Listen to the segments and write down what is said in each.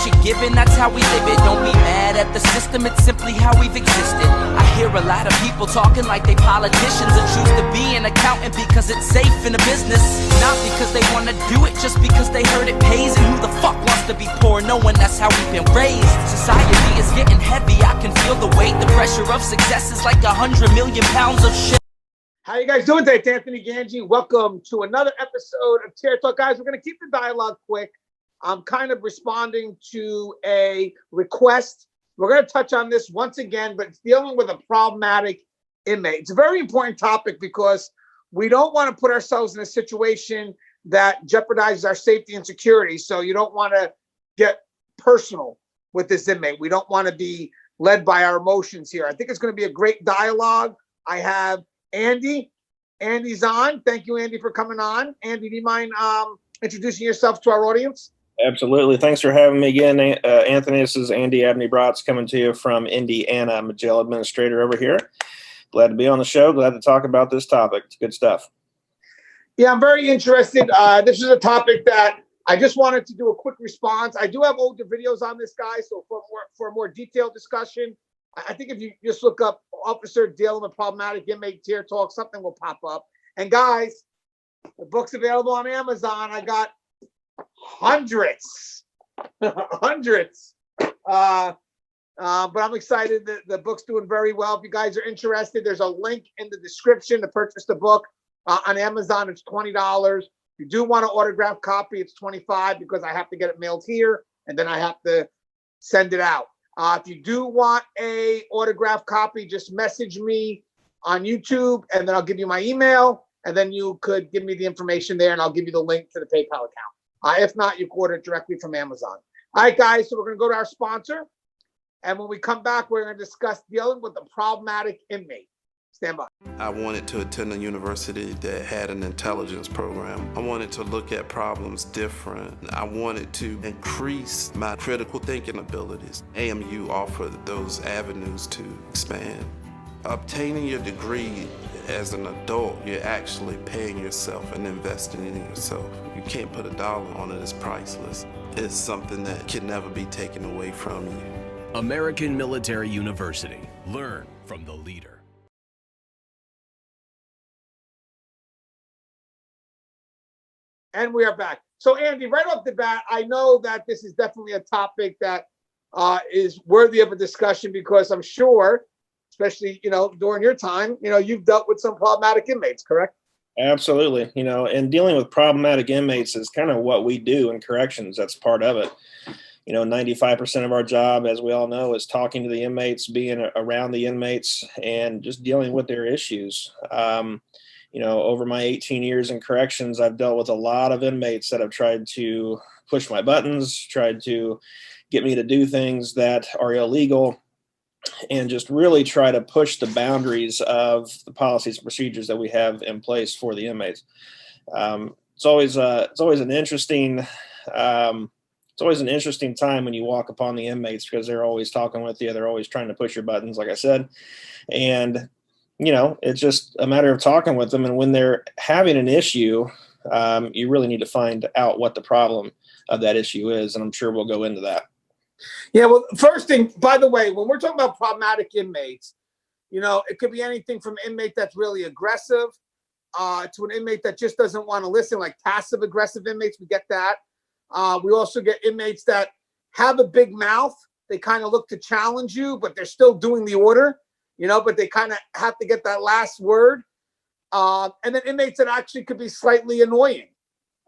you're given, that's how we live it. Don't be mad at the system, it's simply how we've existed. I hear a lot of people talking like they politicians and choose to be an accountant because it's safe in a business. Not because they want to do it, just because they heard it pays. And who the fuck wants to be poor knowing that's how we've been raised? Society is getting heavy, I can feel the weight. The pressure of success is like 100 million pounds of shit. How you guys doing today? It's Anthony Gangi. Welcome to another episode of Tear Talk. Guys, we're going to keep the dialogue quick. I'm kind of responding to a request. We're going to touch on this once again, but it's dealing with a problematic inmate. It's a very important topic because we don't want to put ourselves in a situation that jeopardizes our safety and security. So you don't want to get personal with this inmate. We don't want to be led by our emotions here. I think it's going to be a great dialogue. I have Andy. Andy's on. Thank you, Andy, for coming on. Andy, do you mind introducing yourself to our audience? Absolutely. Thanks for having me again, Anthony. This is Andy Anbey-Brotz coming to you from Indiana. I'm a jail administrator over here. Glad to be on the show. Glad to talk about this topic. It's good stuff. Yeah, I'm very interested. This is a topic that I just wanted to do a quick response. I do have older videos on this, guy, so for a more detailed discussion, I think if you just look up officer dealing with problematic inmate Tear Talk, something will pop up. And guys, the book's available on Amazon. I got hundreds. But I'm excited that the book's doing very well. If you guys are interested, there's a link in the description to purchase the book. On Amazon, it's $20. If you do want an autographed copy, it's $25 because I have to get it mailed here and then I have to send it out. If you do want a autographed copy, just message me on YouTube and then I'll give you my email and then you could give me the information there and I'll give you the link to the PayPal account. If not, you can order it directly from Amazon. All right, guys, so we're going to go to our sponsor. And when we come back, we're going to discuss dealing with the problematic inmate. Stand by. I wanted to attend a university that had an intelligence program. I wanted to look at problems different. I wanted to increase my critical thinking abilities. AMU offered those avenues to expand. Obtaining your degree as an adult, you're actually paying yourself and investing in yourself. You can't put a dollar on it. It's priceless. It's something that can never be taken away from you. American Military University. Learn from the leader. And we are back. So, Andy, right off the bat, I know that this is definitely a topic that is worthy of a discussion because I'm sure, especially, during your time, you've dealt with some problematic inmates, correct? Absolutely. And dealing with problematic inmates is kind of what we do in corrections. That's part of it. 95% of our job, as we all know, is talking to the inmates, being around the inmates, and just dealing with their issues. Over my 18 years in corrections, I've dealt with a lot of inmates that have tried to push my buttons, tried to get me to do things that are illegal, and just really try to push the boundaries of the policies and procedures that we have in place for the inmates. It's always an interesting time when you walk upon the inmates because they're always talking with you. They're always trying to push your buttons, like I said. And, it's just a matter of talking with them. And when they're having an issue, you really need to find out what the problem of that issue is. And I'm sure we'll go into that. Yeah, well, first thing, by the way, when we're talking about problematic inmates, it could be anything from an inmate that's really aggressive to an inmate that just doesn't want to listen, like passive aggressive inmates. We get that. We also get inmates that have a big mouth. They kind of look to challenge you, but they're still doing the order, but they kind of have to get that last word. And then inmates that actually could be slightly annoying,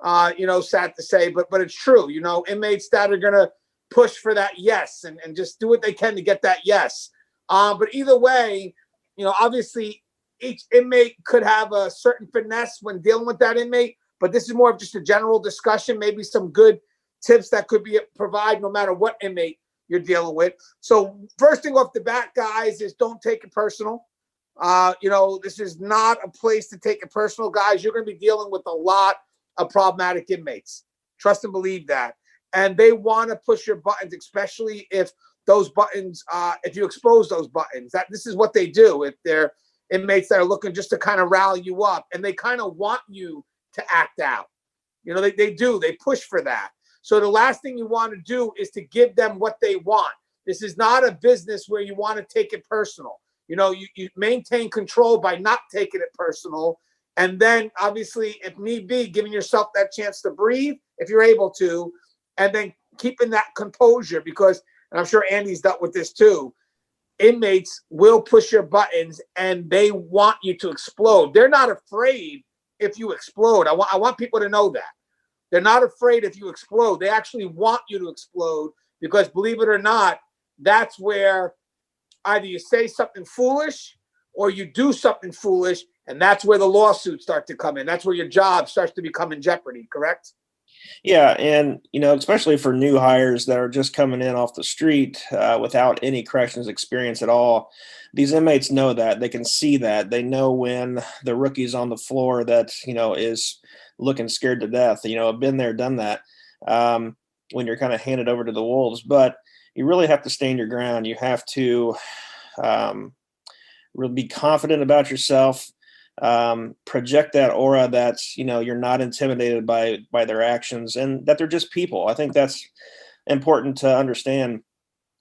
sad to say, but it's true. Inmates that are going to push for that yes and just do what they can to get that yes. But either way, obviously each inmate could have a certain finesse when dealing with that inmate. But this is more of just a general discussion, maybe some good tips that could be provided no matter what inmate you're dealing with. So first thing off the bat, guys, is don't take it personal. This is not a place to take it personal, guys. You're going to be dealing with a lot of problematic inmates. Trust and believe that. And they want to push your buttons, especially if those buttons, if you expose those buttons. This is what they do if they're inmates that are looking just to kind of rally you up. And they kind of want you to act out. They do. They push for that. So the last thing you want to do is to give them what they want. This is not a business where you want to take it personal. You maintain control by not taking it personal. And then obviously, if need be, giving yourself that chance to breathe, if you're able to, and then keeping that composure, because, and I'm sure Andy's dealt with this too, inmates will push your buttons and they want you to explode. They're not afraid if you explode. I want people to know that. They're not afraid if you explode. They actually want you to explode, because believe it or not, that's where either you say something foolish or you do something foolish, and that's where the lawsuits start to come in. That's where your job starts to become in jeopardy, correct? Yeah, and especially for new hires that are just coming in off the street without any corrections experience at all, these inmates know that. They can see that. They know when the rookie's on the floor that is looking scared to death. I've been there, done that. When you're kind of handed over to the wolves, but you really have to stand your ground. You have to really be confident about yourself. Project that aura that's you're not intimidated by their actions, and that they're just people. I think that's important to understand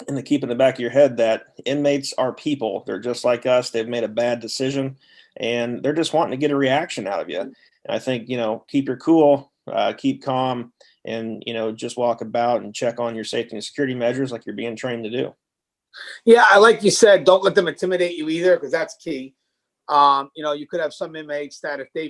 and to keep in the back of your head, that inmates are people. They're just like us. They've made a bad decision and they're just wanting to get a reaction out of you. And I think keep your cool, keep calm, and just walk about and check on your safety and security measures like you're being trained to do. Yeah, I like you said, don't let them intimidate you either, because that's key. You could have some inmates that if they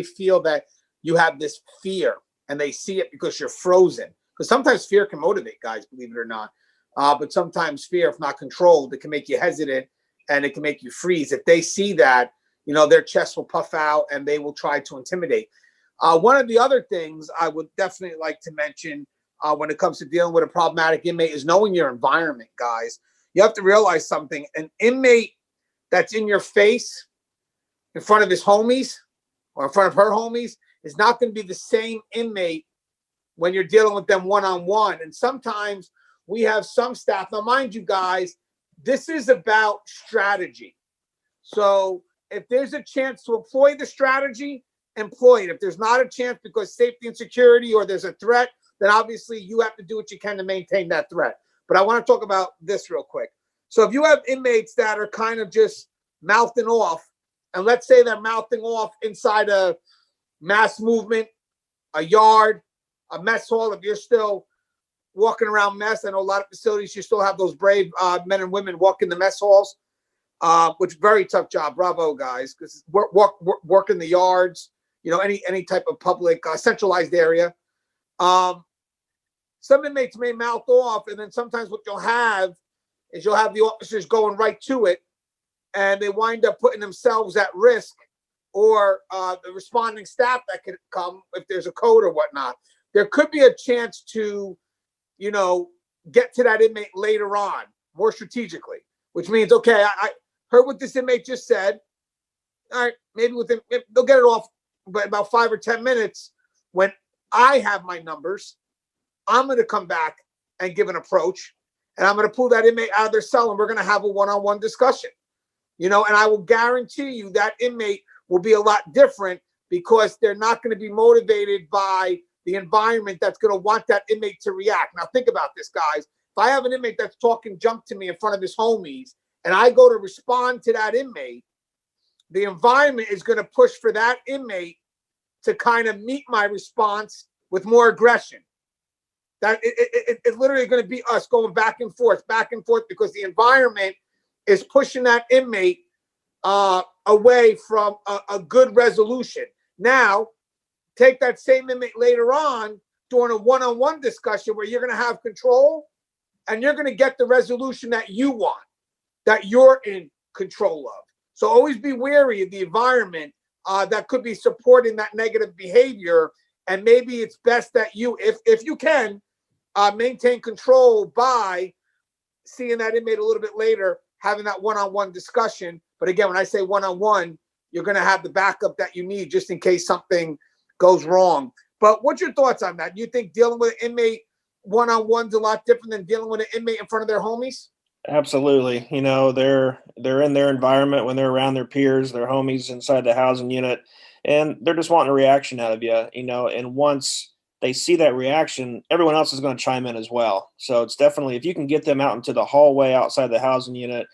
feel that you have this fear and they see it because you're frozen, because sometimes fear can motivate guys, believe it or not. But sometimes fear, if not controlled, it can make you hesitant and it can make you freeze. If they see that, their chest will puff out and they will try to intimidate. One of the other things I would definitely like to mention when it comes to dealing with a problematic inmate is knowing your environment, guys. You have to realize something. An inmate that's in your face in front of his homies or in front of her homies is not going to be the same inmate when you're dealing with them one-on-one. And sometimes we have some staff. Now, mind you, guys, this is about strategy. So if there's a chance to employ the strategy, employ it. If there's not a chance because safety and security or there's a threat, then obviously you have to do what you can to maintain that threat. But I want to talk about this real quick. So if you have inmates that are kind of just mouthing off, and let's say they're mouthing off inside a mass movement, a yard, a mess hall, if you're still walking around mess, I know a lot of facilities, you still have those brave men and women walking the mess halls, which very tough job. Bravo, guys, because work in the yards, any type of public centralized area. Some inmates may mouth off, and then sometimes what you'll have is you'll have the officers going right to it, and they wind up putting themselves at risk, or the responding staff that could come if there's a code or whatnot. There could be a chance to, get to that inmate later on, more strategically, which means, okay, I heard what this inmate just said. All right, maybe they'll get it off by about 5 or 10 minutes. When I have my numbers, I'm going to come back and give an approach, and I'm going to pull that inmate out of their cell, and we're going to have a one-on-one discussion, and I will guarantee you that inmate will be a lot different, because they're not going to be motivated by the environment that's going to want that inmate to react. Now, think about this, guys. If I have an inmate that's talking junk to me in front of his homies, and I go to respond to that inmate, the environment is going to push for that inmate to kind of meet my response with more aggression. That it's literally going to be us going back and forth, because the environment is pushing that inmate away from a good resolution. Now, take that same inmate later on during a one-on-one discussion where you're going to have control and you're going to get the resolution that you want, that you're in control of. So always be wary of the environment that could be supporting that negative behavior. And maybe it's best that you, if you can, maintain control by seeing that inmate a little bit later, having that one-on-one discussion. But again, when I say one-on-one, you're going to have the backup that you need just in case something goes wrong. But what's your thoughts on that? You think dealing with an inmate one-on-one's a lot different than dealing with an inmate in front of their homies? Absolutely. They're in their environment when they're around their peers, their homies inside the housing unit, and they're just wanting a reaction out of you, and once they see that reaction, everyone else is going to chime in as well. So it's definitely, if you can get them out into the hallway outside the housing unit,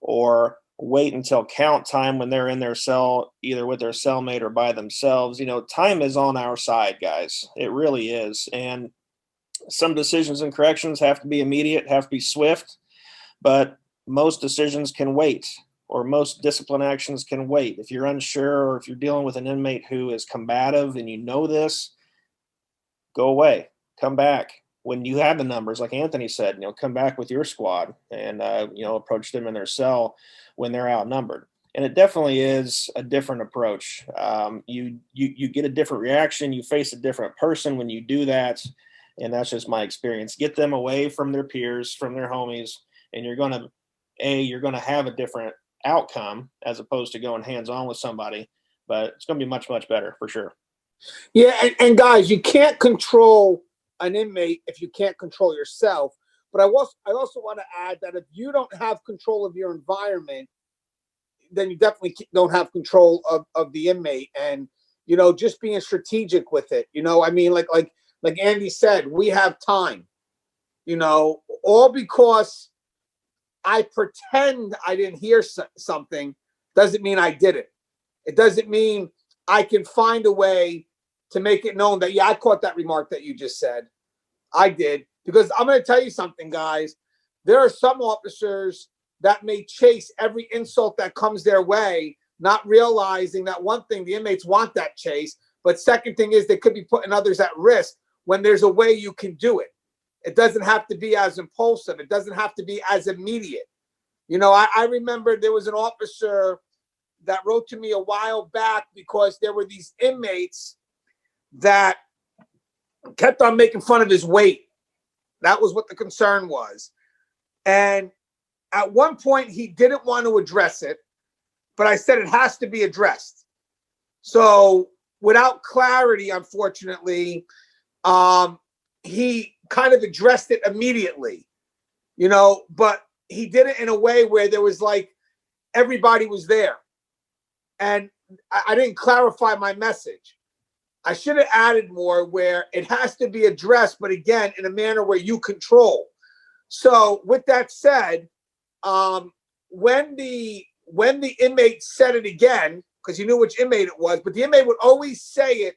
or wait until count time when they're in their cell, either with their cellmate or by themselves, time is on our side, guys. It really is. And some decisions in corrections have to be immediate, have to be swift, but most decisions can wait, or most discipline actions can wait. If you're unsure, or if you're dealing with an inmate who is combative and you know this, go away, come back. When you have the numbers, like Anthony said, come back with your squad and, approach them in their cell when they're outnumbered. And it definitely is a different approach. You get a different reaction. You face a different person when you do that. And that's just my experience. Get them away from their peers, from their homies, and you're going to have a different outcome as opposed to going hands-on with somebody. But it's going to be much, much better for sure. Yeah, and guys, you can't control an inmate if you can't control yourself. But I also want to add that if you don't have control of your environment, then you definitely don't have control of the inmate. And just being strategic with it. Like Andy said, we have time. All because I pretend I didn't hear something doesn't mean I didn't. It doesn't mean I can find a way to make it known that, yeah, I caught that remark that you just said. I did. Because I'm going to tell you something, guys. There are some officers that may chase every insult that comes their way, not realizing that, one thing, the inmates want that chase. But second thing is, they could be putting others at risk when there's a way you can do it. It doesn't have to be as impulsive. It doesn't have to be as immediate. I remember there was an officer that wrote to me a while back because there were these inmates that kept on making fun of his weight. That was what the concern was. And at one point, he didn't want to address it, but I said it has to be addressed. So without clarity, unfortunately, he kind of addressed it immediately, but he did it in a way where there was like everybody was there. And I didn't clarify my message. I should have added more where it has to be addressed, but again, in a manner where you control. So with that said, when the inmate said it again, because he knew which inmate it was, but the inmate would always say it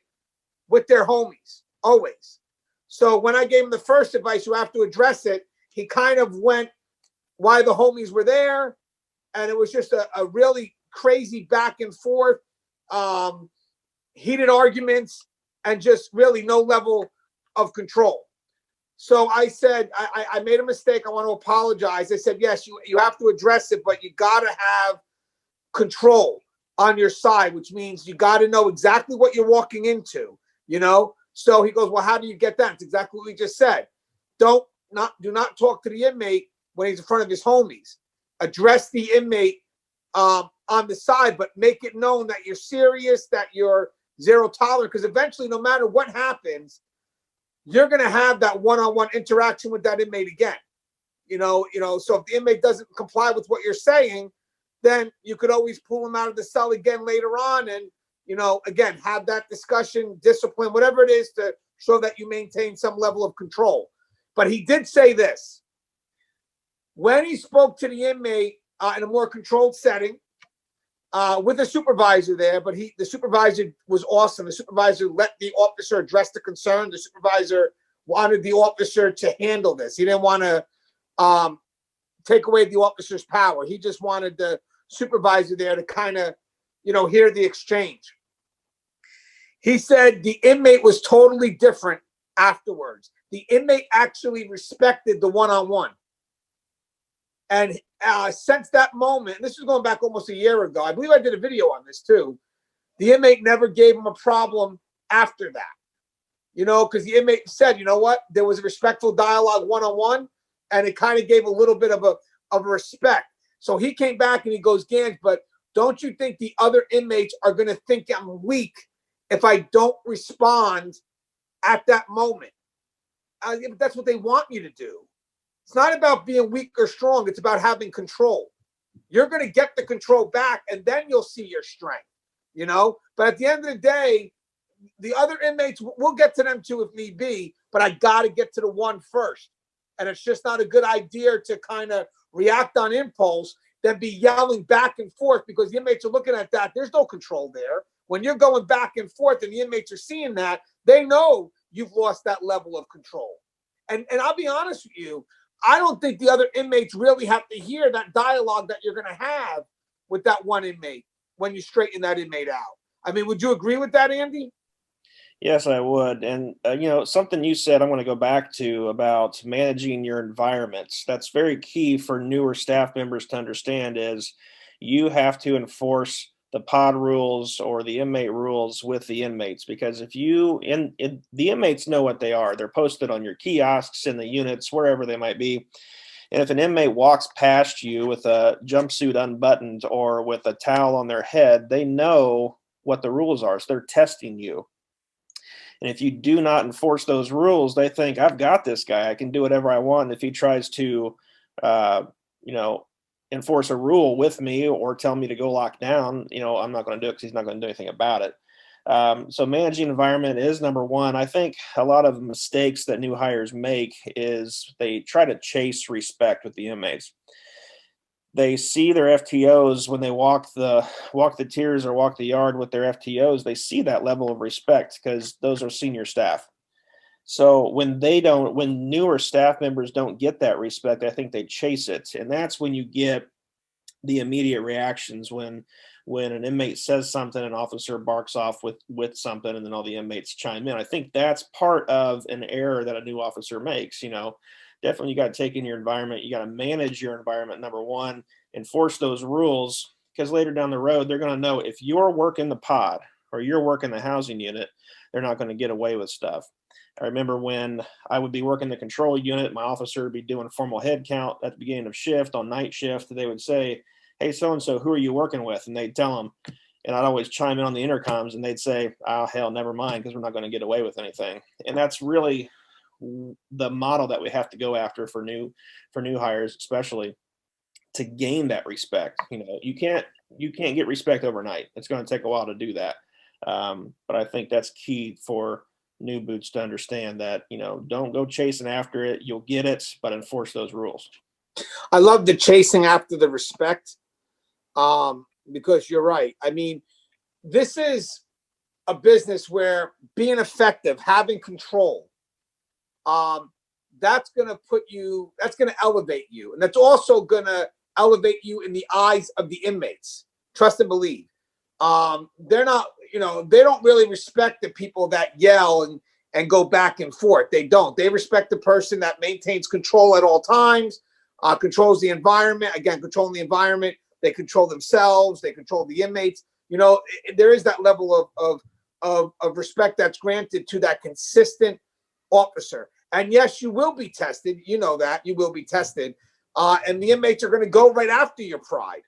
with their homies, always. So when I gave him the first advice, you have to address it, he kind of went why the homies were there. And it was just a really crazy back and forth, heated arguments, and just really no level of control. So I said, I made a mistake. I want to apologize. I said, yes, you have to address it, but you got to have control on your side, which means you got to know exactly what you're walking into, So he goes, well, how do you get that? It's exactly what we just said. Do not talk to the inmate when he's in front of his homies. Address the inmate on the side, but make it known that you're serious, that you're zero tolerant, because eventually, no matter what happens, you're going to have that one-on-one interaction with that inmate again. So if the inmate doesn't comply with what you're saying, then you could always pull him out of the cell again later on and, again, have that discussion, discipline, whatever it is, to show that you maintain some level of control. But he did say this. When he spoke to the inmate in a more controlled setting, with a supervisor there, but the supervisor was awesome. The supervisor let the officer address the concern. The supervisor wanted the officer to handle this. He didn't want to take away the officer's power. He just wanted the supervisor there to kind of, hear the exchange. He said the inmate was totally different afterwards. The inmate actually respected the one-on-one. And since that moment, this is going back almost a year ago, I believe I did a video on this too, the inmate never gave him a problem after that. Because the inmate said, you know what, there was a respectful dialogue one-on-one, and it kind of gave a little bit of a respect. So he came back and he goes, Gans, but don't you think the other inmates are going to think I'm weak if I don't respond at that moment? But that's what they want you to do. It's not about being weak or strong. It's about having control. You're going to get the control back, and then you'll see your strength, But at the end of the day, the other inmates, we'll get to them too if need be, but I got to get to the one first. And it's just not a good idea to kind of react on impulse, then be yelling back and forth, because the inmates are looking at that. There's no control there. When you're going back and forth and the inmates are seeing that, they know you've lost that level of control. And I'll be honest with you, I don't think the other inmates really have to hear that dialogue that you're going to have with that one inmate when you straighten that inmate out. I mean, would you agree with that, Andy? Yes, I would. And, something you said I want to go back to about managing your environments. That's very key for newer staff members to understand is you have to enforce the pod rules or the inmate rules with the inmates, because if the inmates know what they are, they're posted on your kiosks in the units, wherever they might be. And if an inmate walks past you with a jumpsuit unbuttoned or with a towel on their head, they know what the rules are. So they're testing you. And if you do not enforce those rules, they think, I've got this guy, I can do whatever I want. And if he tries to, enforce a rule with me or tell me to go lock down, I'm not going to do it because he's not going to do anything about it. So managing environment is number one. I think a lot of mistakes that new hires make is they try to chase respect with the inmates. They see their FTOs when they walk the tiers or walk the yard with their FTOs. They see that level of respect because those are senior staff. So when newer staff members don't get that respect, I think they chase it. And that's when you get the immediate reactions when an inmate says something, an officer barks off with something, and then all the inmates chime in. I think that's part of an error that a new officer makes. Definitely you got to take in your environment. You got to manage your environment, number one, enforce those rules, because later down the road, they're going to know if you're working the pod or you're working the housing unit, they're not going to get away with stuff. I remember when I would be working the control unit, my officer would be doing formal head count at the beginning of shift. On night shift, they would say, hey, so-and-so, who are you working with? And they'd tell them. And I'd always chime in on the intercoms and they'd say, oh, hell, never mind, because we're not going to get away with anything. And that's really the model that we have to go after for new hires, especially to gain that respect. You can't get respect overnight. It's going to take a while to do that. But I think that's key for new boots to understand that, don't go chasing after it. You'll get it, but enforce those rules. I love the chasing after the respect, because you're right. I mean, this is a business where being effective, having control, that's going to elevate you. And that's also going to elevate you in the eyes of the inmates. Trust and believe. They're not, they don't really respect the people that yell and go back and forth. They don't. They respect the person that maintains control at all times, controls the environment. Again, controlling the environment. They control themselves. They control the inmates. There is that level of respect that's granted to that consistent officer. And yes, you will be tested. You know that you will be tested. And the inmates are going to go right after your pride.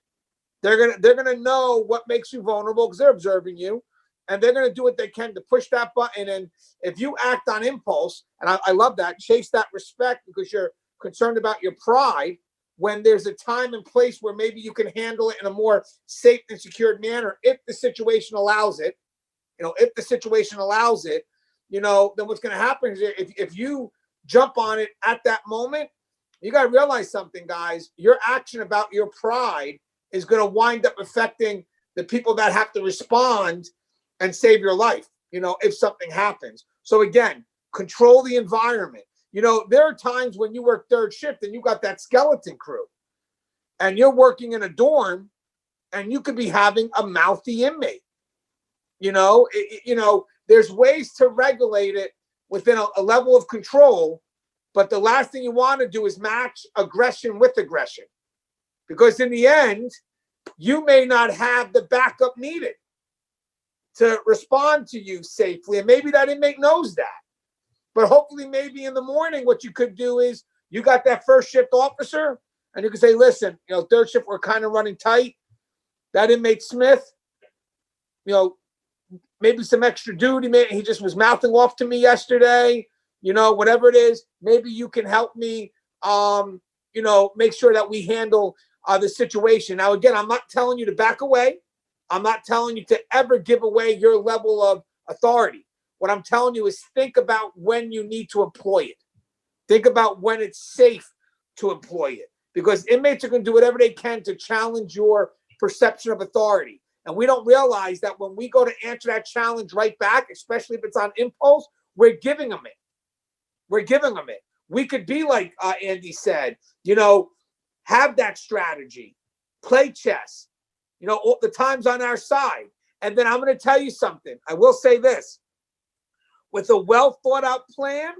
They're gonna know what makes you vulnerable because they're observing you, and they're gonna do what they can to push that button. And if you act on impulse, and I love that, chase that respect because you're concerned about your pride, when there's a time and place where maybe you can handle it in a more safe and secured manner, if the situation allows it, then what's going to happen is if you jump on it at that moment, you got to realize something, guys. Your action about your pride is going to wind up affecting the people that have to respond and save your life, if something happens. So again, control the environment. There are times when you work third shift and you got that skeleton crew and you're working in a dorm and you could be having a mouthy inmate. There's ways to regulate it within a level of control, but the last thing you want to do is match aggression with aggression, because in the end, you may not have the backup needed to respond to you safely. And maybe that inmate knows that. But hopefully, maybe in the morning, what you could do is you got that first shift officer and you can say, listen, third shift, we're kind of running tight. That inmate Smith, maybe some extra duty. He just was mouthing off to me yesterday, whatever it is. Maybe you can help me, make sure that we handle the situation. Now, again, I'm not telling you to back away. I'm not telling you to ever give away your level of authority. What I'm telling you is think about when you need to employ it. Think about when it's safe to employ it, because inmates are going to do whatever they can to challenge your perception of authority. And we don't realize that when we go to answer that challenge right back, especially if it's on impulse, we're giving them it. We're giving them it. We could be like Andy said, have that strategy, play chess, all the time's on our side. And then I'm going to tell you something. I will say this. With a well thought out plan,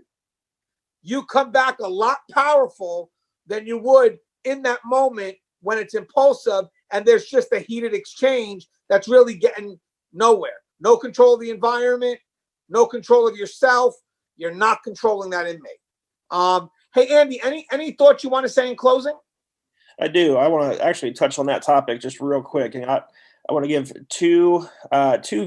you come back a lot powerful than you would in that moment when it's impulsive and there's just a heated exchange that's really getting nowhere. No control of the environment, no control of yourself. You're not controlling that inmate. Hey, Andy, any thoughts you want to say in closing? I do. I want to actually touch on that topic just real quick. And I want to give two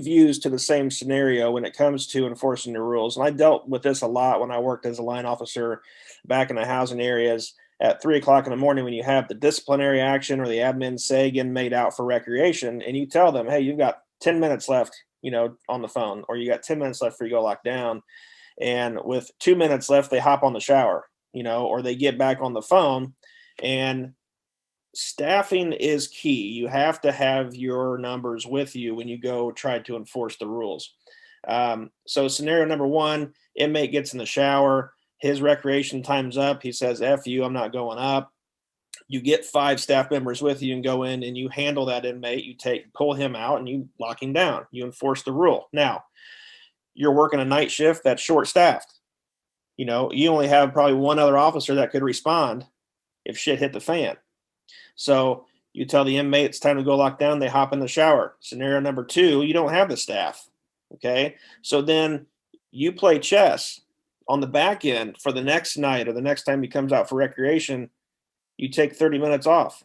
views to the same scenario when it comes to enforcing the rules. And I dealt with this a lot when I worked as a line officer back in the housing areas at 3 o'clock in the morning, when you have the disciplinary action or the admin SAG inmate out for recreation, and you tell them, hey, you've got 10 minutes left, on the phone, or you got 10 minutes left before you go lock down. And with 2 minutes left, they hop on the shower, or they get back on the phone. And staffing is key. You have to have your numbers with you when you go try to enforce the rules. So scenario number one, inmate gets in the shower, his recreation time's up. He says, F you, I'm not going up. You get 5 staff members with you and go in and you handle that inmate. You pull him out and you lock him down. You enforce the rule. Now, you're working a night shift that's short staffed. You only have probably one other officer that could respond if shit hit the fan. So you tell the inmate it's time to go lock down. They hop in the shower. Scenario number 2, you don't have the staff. Okay. So then you play chess on the back end for the next night, or the next time he comes out for recreation. You take 30 minutes off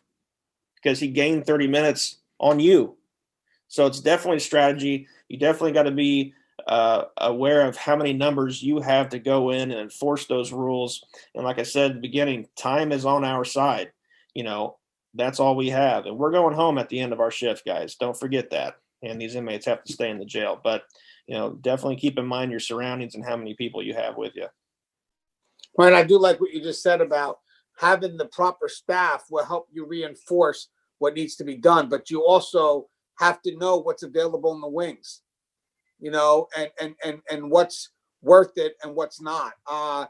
because he gained 30 minutes on you. So it's definitely strategy. You definitely got to be aware of how many numbers you have to go in and enforce those rules. And like I said at the beginning, time is on our side. That's all we have. And we're going home at the end of our shift, guys. Don't forget that. And these inmates have to stay in the jail. But, definitely keep in mind your surroundings and how many people you have with you. Right. I do like what you just said about having the proper staff will help you reinforce what needs to be done. But you also have to know what's available in the wings, and what's worth it and what's not. I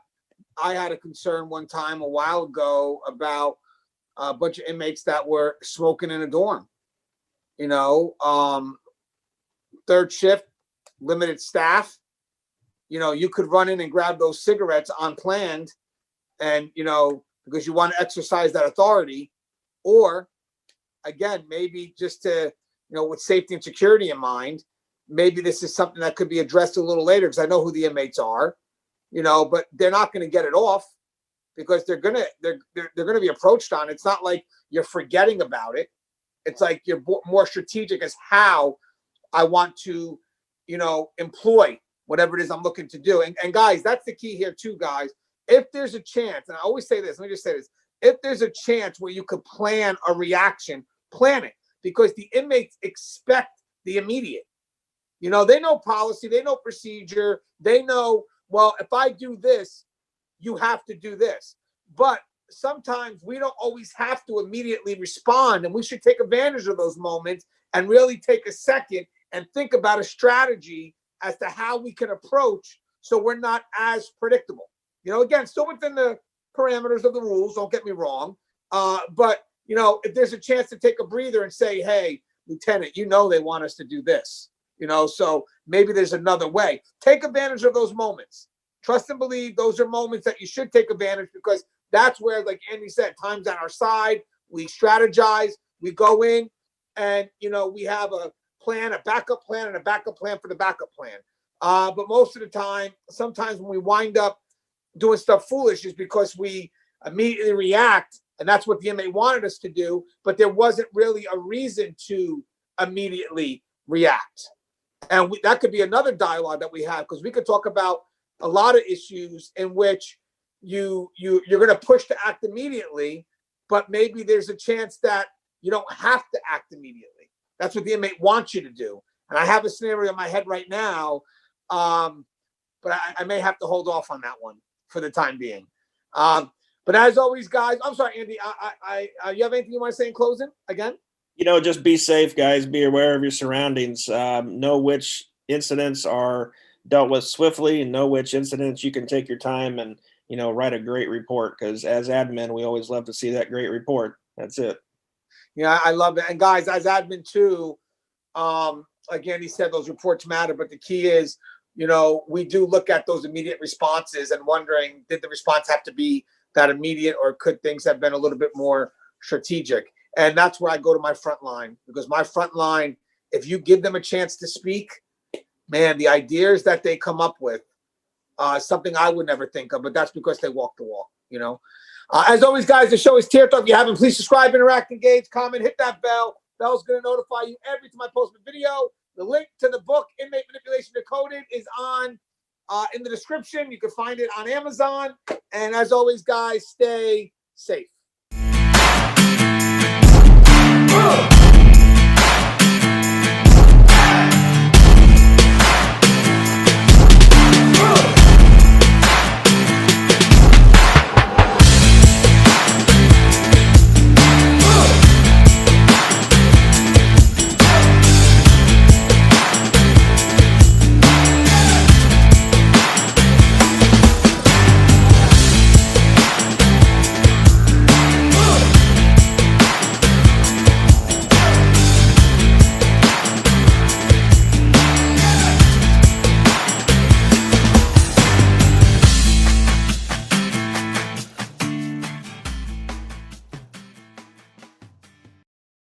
had a concern one time a while ago about a bunch of inmates that were smoking in a dorm. Third shift, limited staff. You could run in and grab those cigarettes unplanned, and because you want to exercise that authority, or again, maybe just to with safety and security in mind, maybe this is something that could be addressed a little later, because I know who the inmates are, but they're not going to get it off because they're gonna be approached on. It's not like you're forgetting about it. It's like you're more strategic as how I want to, employ whatever it is I'm looking to do. And guys, that's the key here too, guys. If there's a chance, and I always say this, let me just say this. If there's a chance where you could plan a reaction, plan it, because the inmates expect the immediate. They know policy, they know procedure, they know, well, if I do this, you have to do this. But sometimes we don't always have to immediately respond, and we should take advantage of those moments and really take a second and think about a strategy as to how we can approach so we're not as predictable. Again, still within the parameters of the rules, don't get me wrong. But, if there's a chance to take a breather and say, hey, Lieutenant, they want us to do this, so maybe there's another way. Take advantage of those moments. Trust and believe those are moments that you should take advantage, because that's where, like Andy said, time's on our side. We strategize, we go in, and, we have a plan, a backup plan, and a backup plan for the backup plan. But most of the time, sometimes when we wind up doing stuff foolish is because we immediately react, and that's what the inmate wanted us to do, but there wasn't really a reason to immediately react. And that could be another dialogue that we have, because we could talk about a lot of issues in which you're going to push to act immediately, but maybe there's a chance that you don't have to act immediately. That's what the inmate wants you to do. And I have a scenario in my head right now But I may have to hold off on that one for the time being. But as always, guys, I'm sorry, Andy. You have anything you want to say in closing again? Just be safe, guys. Be aware of your surroundings. Know which incidents are dealt with swiftly, and know which incidents you can take your time and, write a great report. Because as admin, we always love to see that great report. That's it. Yeah, I love it. And guys, as admin too, like Andy said, those reports matter. But the key is, we do look at those immediate responses and wondering, did the response have to be that immediate, or could things have been a little bit more strategic? And that's where I go to my front line, because my front line, if you give them a chance to speak, man, the ideas that they come up with, something I would never think of, but that's because they walk the walk, As always, guys, the show is Tear Talk. If you haven't, please subscribe, interact, engage, comment, hit that bell. Bell's going to notify you every time I post a video. The link to the book, Inmate Manipulation Decoded, is on in the description. You can find it on Amazon. And as always, guys, stay safe.